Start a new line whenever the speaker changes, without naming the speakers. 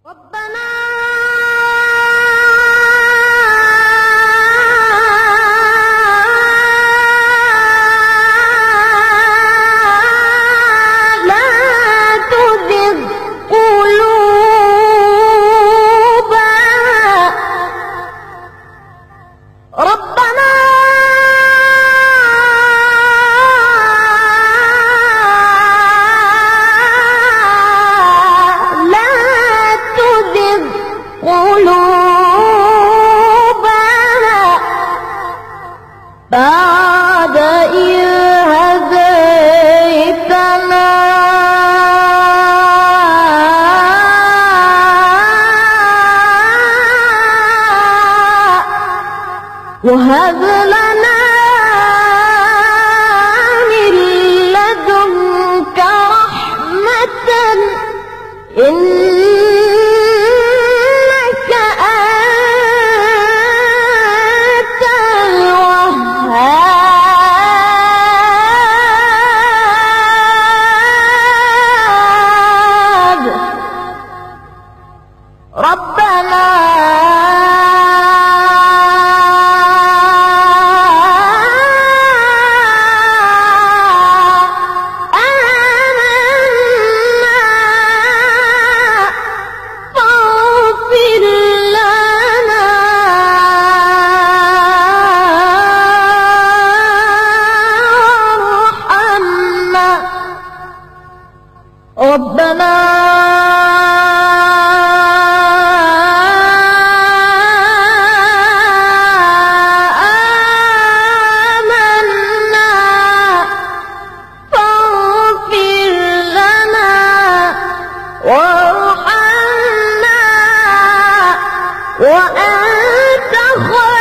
ربنا لا تزغ قلوبنا ربنا لا تزغ قلوبنا بعد إذ هديتنا وهب لنا من لدنك رحمة إنك أنت الوهاب ربنا ربنا آمنا فاغفر لنا وارحمنا وأنت خير